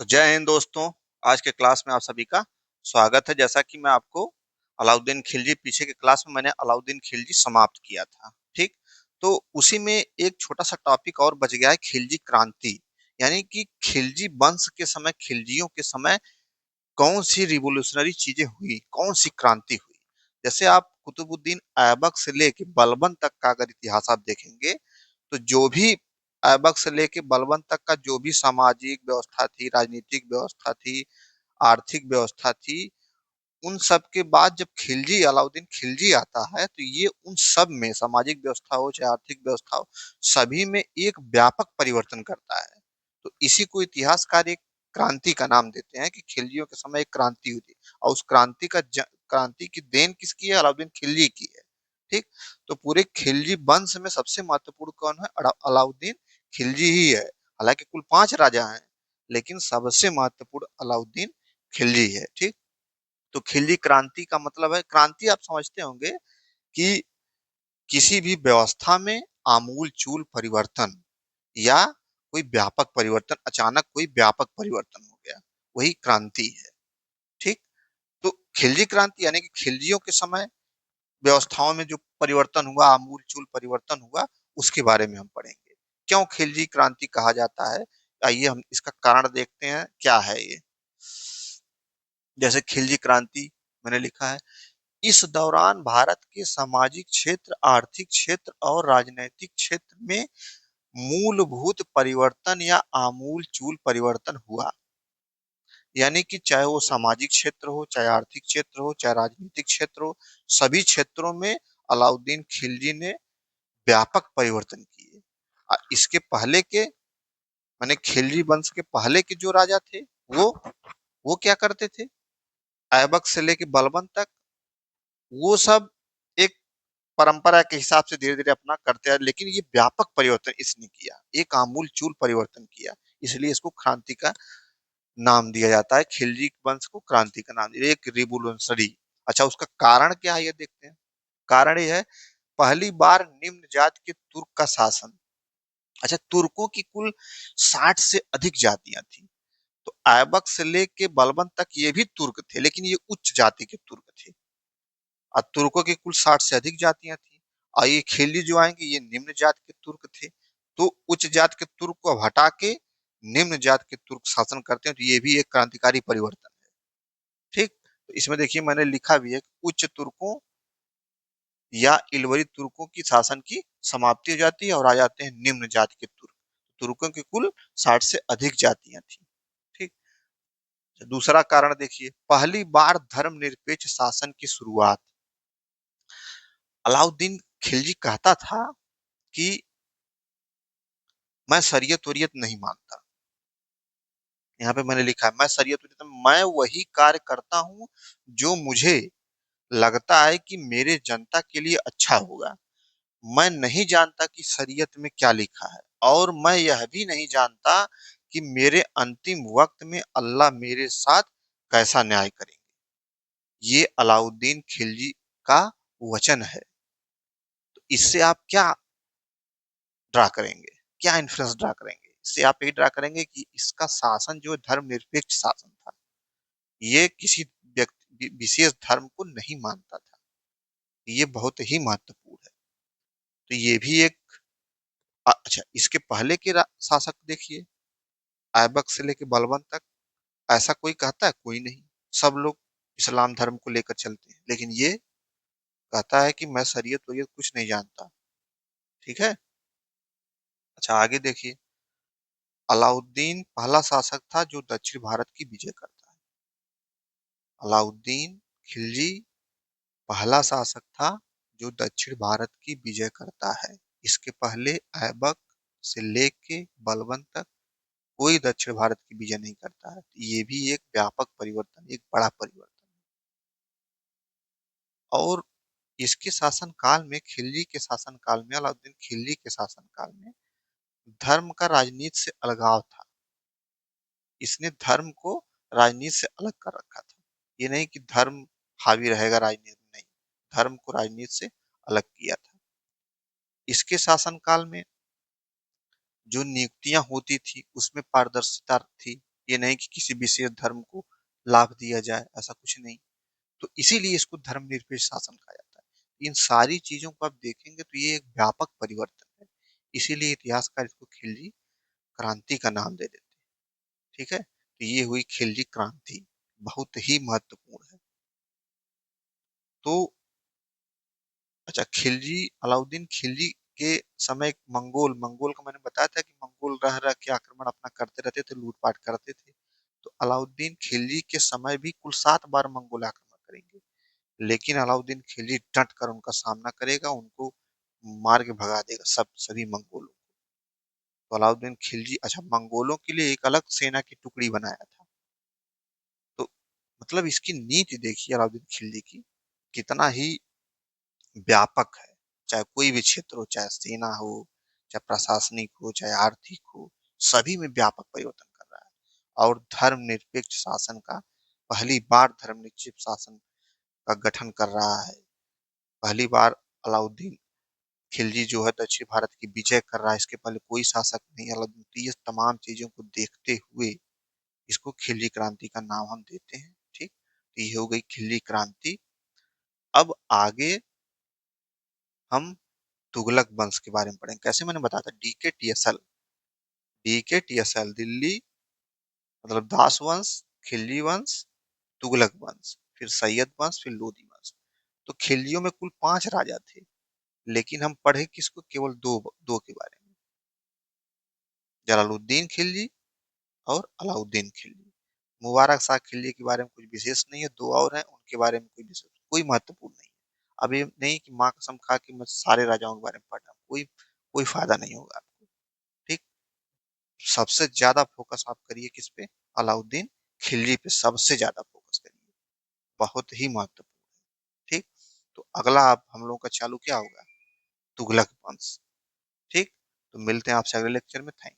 तो जय हिंद दोस्तों। आज के क्लास में आप सभी का स्वागत है। जैसा कि मैं आपको अलाउद्दीन खिलजी पीछे के क्लास में मैंने अलाउद्दीन खिलजी समाप्त किया था, ठीक। तो उसी में एक छोटा सा टॉपिक और बच गया है, खिलजी क्रांति। यानी कि खिलजी वंश के समय, खिलजियों के समय कौन सी रिवोल्यूशनरी चीजें हुई, कौन सी क्रांति हुई। जैसे आप कुतुबुद्दीन ऐबक से लेके बलबन तक का अगर इतिहास आप देखेंगे, तो जो भी ऐबक से लेके बलबन तक का जो भी सामाजिक व्यवस्था थी, राजनीतिक व्यवस्था थी, आर्थिक व्यवस्था थी, उन सब के बाद जब खिलजी, अलाउद्दीन खिलजी आता है, तो ये उन सब में, सामाजिक व्यवस्था हो चाहे आर्थिक व्यवस्था हो, सभी में एक व्यापक परिवर्तन करता है। तो इसी को इतिहासकार एक क्रांति का नाम देते हैं कि खिलजियों के समय एक क्रांति हुई थी, और उस क्रांति की देन किसकी है? अलाउद्दीन खिलजी की है, ठीक। तो पूरे खिलजी वंश में सबसे महत्वपूर्ण कौन है? अलाउद्दीन खिलजी ही है। हालांकि कुल 5 राजा हैं, लेकिन सबसे महत्वपूर्ण अलाउद्दीन खिलजी है, ठीक। तो खिलजी क्रांति का मतलब है, क्रांति आप समझते होंगे कि किसी भी व्यवस्था में आमूल चूल परिवर्तन, या कोई व्यापक परिवर्तन, अचानक कोई व्यापक परिवर्तन हो गया, वही क्रांति है, ठीक। तो खिलजी क्रांति यानी कि खिलजियों के समय व्यवस्थाओं में जो परिवर्तन हुआ, आमूल चूल परिवर्तन हुआ, उसके बारे में हम पढ़ेंगे। क्यों खिलजी क्रांति कहा जाता है, आइए हम इसका कारण देखते हैं क्या है ये। जैसे खिलजी क्रांति मैंने लिखा है, इस दौरान भारत के सामाजिक क्षेत्र, आर्थिक क्षेत्र और राजनैतिक क्षेत्र में मूलभूत परिवर्तन या आमूल चूल परिवर्तन हुआ। यानी कि चाहे वो सामाजिक क्षेत्र हो, चाहे आर्थिक क्षेत्र हो, चाहे राजनीतिक क्षेत्र हो, सभी क्षेत्रों में अलाउद्दीन खिलजी ने व्यापक परिवर्तन किए। इसके पहले के, माने खिलजी वंश के पहले के जो राजा थे, वो वो क्या करते थे? ऐबक से लेके बलबन तक वो सब एक परंपरा के हिसाब से धीरे धीरे अपना करते हैं, लेकिन ये व्यापक परिवर्तन इसने किया, एक आमूल चूल परिवर्तन किया। इसलिए इसको क्रांति का नाम दिया जाता है, खिलजी वंश को क्रांति का नाम दिया, एक रिवोल्यूशनरी। अच्छा, उसका कारण क्या है ये देखते हैं। कारण ये है, पहली बार निम्न जाति के तुर्क का शासन। अच्छा, तुर्कों की कुल 60 से अधिक जातियां थी। तो ऐबक से लेके बलबन तक ये भी तुर्क थे, लेकिन ये उच्च जाति के तुर्क थे। और तुर्कों की कुल 60 से अधिक जातियां थी। और ये खिलजी जो आएंगे, ये निम्न जात के तुर्क थे। तो उच्च जात के तुर्क को हटा के निम्न जात के तुर्क शासन करते हैं, तो ये भी एक क्रांतिकारी परिवर्तन है, ठीक। तो इसमें देखिए मैंने लिखा भी है कि उच्च तुर्कों या इलवरी तुर्कों की शासन की समाप्ति हो जाती है और आ जाते हैं निम्न जाति के तुर्क। तुर्कों की कुल 60 से अधिक जातियां थी, ठीक। दूसरा कारण देखिए, पहली बार धर्मनिरपेक्ष शासन की शुरुआत। अलाउद्दीन खिलजी कहता था कि मैं शरीयत वरीयत नहीं मानता। यहाँ पे मैंने लिखा है, मैं शरीयत वरीयत, मैं वही कार्य करता हूँ जो मुझे लगता है कि मेरे जनता के लिए अच्छा होगा। मैं नहीं जानता कि शरीयत में क्या लिखा है, और मैं यह भी नहीं जानता कि मेरे अंतिम वक्त में अल्लाह मेरे साथ कैसा न्याय करेंगे। ये अलाउद्दीन खिलजी का वचन है। तो इससे आप क्या ड्रा करेंगे, क्या इन्फ्लुएंस ड्रा करेंगे? इससे आप ये ड्रा करेंगे कि इसका शासन जो धर्मनिरपेक्ष शासन था, ये किसी व्यक्ति विशेष धर्म को नहीं मानता था। ये बहुत ही महत्वपूर्ण है। तो ये भी एक अच्छा, इसके पहले के शासक देखिए, ऐबक से लेके बलबन तक, ऐसा कोई कहता है? कोई नहीं। सब लोग इस्लाम धर्म को लेकर चलते हैं, लेकिन ये कहता है कि मैं शरीयत वरीयत कुछ नहीं जानता, ठीक है। अच्छा, आगे देखिए, अलाउद्दीन पहला शासक था जो दक्षिण भारत की विजय करता है। अलाउद्दीन खिलजी पहला शासक था जो दक्षिण भारत की विजय करता है। इसके पहले ऐबक से लेके बलबन तक कोई दक्षिण भारत की विजय नहीं करता है। ये भी एक व्यापक परिवर्तन, एक बड़ा परिवर्तन। और इसके शासन काल में, खिलजी के शासन काल में, अलाउद्दीन खिलजी के शासन काल में धर्म का राजनीति से अलगाव था। इसने धर्म को राजनीति से अलग कर रखा था। ये नहीं कि धर्म हावी रहेगा राजनीति में, नहीं, धर्म को राजनीति से अलग किया था। इसके शासन काल में जो नियुक्तियां होती थी उसमें पारदर्शिता थी। ये नहीं कि किसी विशेष धर्म को लाभ दिया जाए, ऐसा कुछ नहीं। तो इसीलिए इसको धर्मनिरपेक्ष शासन कहा जाता है। इन सारी चीजों को आप देखेंगे तो ये एक व्यापक परिवर्तन है। इसीलिए इतिहासकार इसको खिलजी क्रांति का नाम दे देते हैं। ठीक है, तो ये हुई खिलजी क्रांति, बहुत ही महत्वपूर्ण है। तो अच्छा, खिलजी, अलाउद्दीन खिलजी के समय मंगोल मंगोल का मैंने बताया था कि मंगोल रह रह के आक्रमण अपना करते रहते थे, लूटपाट करते थे। तो अलाउद्दीन खिलजी के समय भी कुल 7 बार मंगोल आक्रमण करेंगे, लेकिन अलाउद्दीन खिलजी डट कर उनका सामना करेगा, उनको मार के भगा देगा सभी मंगोलों को। तो अलाउद्दीन खिलजी, अच्छा, मंगोलों के लिए एक अलग सेना की टुकड़ी बनाया था। तो मतलब इसकी नीति देखिए अलाउद्दीन खिलजी की, कितना ही व्यापक है। चाहे कोई भी क्षेत्र हो, चाहे सेना हो, चाहे प्रशासनिक हो, चाहे आर्थिक हो, सभी में व्यापक परिवर्तन कर रहा है। और धर्मनिरपेक्ष शासन का, पहली बार धर्मनिरपेक्ष शासन का गठन कर रहा है। पहली बार अलाउद्दीन खिलजी जो है दक्षिण भारत की विजय कर रहा है। इसके पहले कोई शासक नहीं अलाउद्दीन। तो ये तमाम चीजों को देखते हुए इसको खिलजी क्रांति का नाम हम देते हैं। ठीक, तो ये हो गई खिलजी क्रांति। अब आगे हम तुगलक वंश के बारे में पढ़ेंगे। कैसे, मैंने बताया था डीके टीएसएल दिल्ली, मतलब दास वंश, खिलजी वंश, तुगलक वंश, फिर सैयद वंश, फिर लोधी वंश। तो खिलजियों में कुल 5 राजा थे, लेकिन हम पढ़े किसको, केवल दो दो के बारे में, जलालुद्दीन खिलजी और अलाउद्दीन खिलजी। मुबारक शाह खिलजी के बारे में कुछ विशेष नहीं है, दो और हैं, उनके बारे में कोई विशेष, कोई महत्वपूर्ण नहीं है। अभी नहीं कि माँ कसम खा के मैं सारे राजाओं के बारे में पढ़ रहा हूँ, कोई कोई फायदा नहीं होगा आपको। ठीक, सबसे ज्यादा फोकस आप करिए किस पे, अलाउद्दीन खिलजी पे सबसे ज्यादा फोकस करिए, बहुत ही महत्वपूर्ण। ठीक, तो अगला आप हम लोगों का चालू क्या होगा, तुगलक वंश। ठीक, तो मिलते हैं आपसे अगले लेक्चर में। थैंक